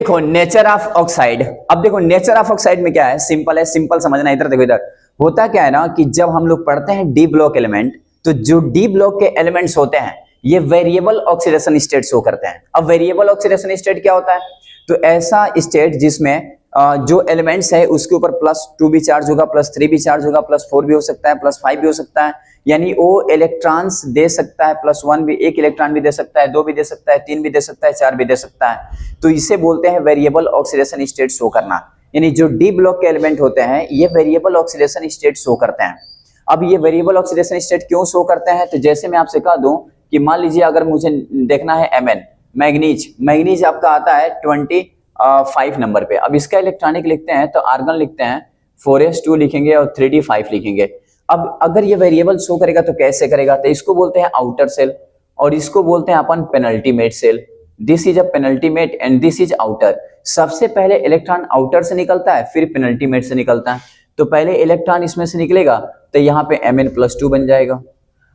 देखो nature of oxide. अब देखो नेचर ऑफ ऑक्साइड में क्या है, सिंपल है, सिंपल समझना। इधर देखो, इधर होता क्या है ना कि जब हम लोग पढ़ते हैं डी ब्लॉक एलिमेंट, तो जो डी ब्लॉक के एलिमेंट्स होते हैं ये वेरिएबल ऑक्सीडेशन स्टेट शो करते हैं। अब वेरिएबल ऑक्सीडेशन स्टेट क्या होता है, तो ऐसा स्टेट जिसमें जो एलिमेंट्स है उसके ऊपर +2 भी चार्ज होगा, +3 भी चार्ज होगा, +4 भी हो सकता है, +5 भी हो सकता है, यानी वो इलेक्ट्रॉन्स दे सकता है, +1 भी, 1 इलेक्ट्रॉन भी दे सकता है, 2 भी दे सकता है, 3 भी दे सकता है, 4 भी दे सकता है। तो इसे बोलते हैं वेरिएबल ऑक्सीडेशन स्टेट शो करना। यानी जो डी ब्लॉक के एलिमेंट होते हैं ये वेरिएबल ऑक्सीडेशन स्टेट शो करते हैं। अब ये वेरिएबल ऑक्सीडेशन स्टेट क्यों शो करते हैं, तो जैसे मैं आपसे कह दूं कि मान लीजिए अगर मुझे देखना है Mn, मैग्नीज आपका आता है 25 नंबर पे। अब इसका इलेक्ट्रॉनिक लिखते हैं तो आर्गन लिखते हैं 4s2 लिखेंगे और 3d5 लिखेंगे। अब अगर ये वेरिएबल शो करेगा तो कैसे करेगा, तो इसको बोलते हैं आउटर सेल और इसको बोलते हैं अपन penultimate cell. This is a penultimate and this is outer. सबसे पहले इलेक्ट्रॉन आउटर से निकलता है, फिर पेनल्टीमेट से निकलता है। तो पहले इलेक्ट्रॉन इसमें से निकलेगा तो यहाँ पे Mn+2 बन जाएगा,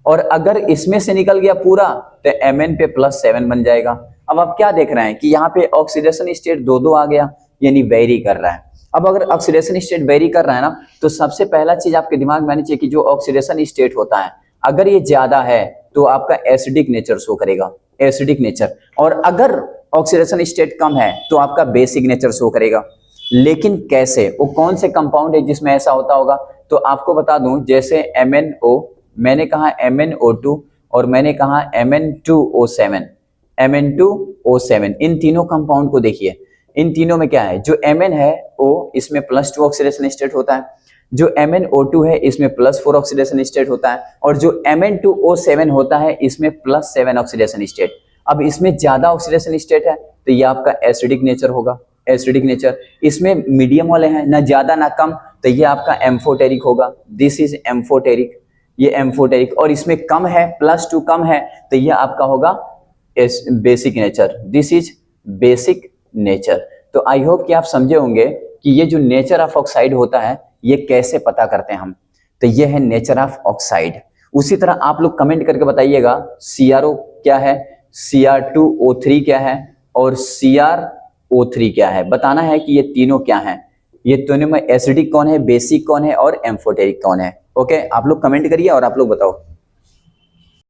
और अगर इसमें से निकल गया पूरा तो Mn पे +7 बन जाएगा। अब आप क्या देख रहे हैं कि यहाँ पे ऑक्सीडेशन स्टेट 2-2 आ गया, यानी वेरी कर रहा है। अब अगर ऑक्सीडेशन स्टेट वेरी कर रहा है ना, तो सबसे पहला चीज आपके दिमाग में आनी चाहिए कि जो ऑक्सीडेशन स्टेट होता है अगर ये ज्यादा है तो आपका एसिडिक नेचर शो करेगा, एसिडिक नेचर, और अगर ऑक्सीडेशन स्टेट कम है तो आपका बेसिक नेचर शो करेगा। लेकिन कैसे, वो कौन से कंपाउंड है जिसमें ऐसा होता होगा, तो आपको बता दूं जैसे MnO, मैंने कहा MnO2 और मैंने कहा Mn2O7, Mn2O7, इन तीनों कंपाउंड को देखिए। इन तीनों में क्या है, जो Mn है O इसमें +2 ऑक्सीडेशन स्टेट होता है, जो MnO2 है इसमें +4 ऑक्सीडेशन स्टेट होता है, और जो Mn2O7 होता है इसमें +7 ऑक्सीडेशन स्टेट। अब इसमें ज्यादा ऑक्सीडेशन स्टेट है तो ये आपका एसिडिक नेचर होगा, एसिडिक नेचर। इसमें मीडियम वाले हैं, ना ज्यादा ना कम, तो ये आपका एम्फोटेरिक होगा। दिस इज एम्फोटेरिक, ये एम्फोटेरिक। और इसमें कम है, +2 कम है, तो ये आपका होगा basic nature. This is basic nature. तो आई होप कि आप समझे होंगे कि ये जो नेचर ऑफ ऑक्साइड होता है ये कैसे पता करते हैं हम। तो ये है नेचर ऑफ ऑक्साइड। उसी तरह आप लोग कमेंट करके बताइएगा CrO क्या है, Cr2O3 क्या है और CrO3 क्या है। बताना है कि ये तीनों क्या हैं, ये तीनों में एसिडिक कौन है, बेसिक कौन है और एम्फोटेरिक कौन है। ओके, आप लोग कमेंट करिए और आप लोग बताओ।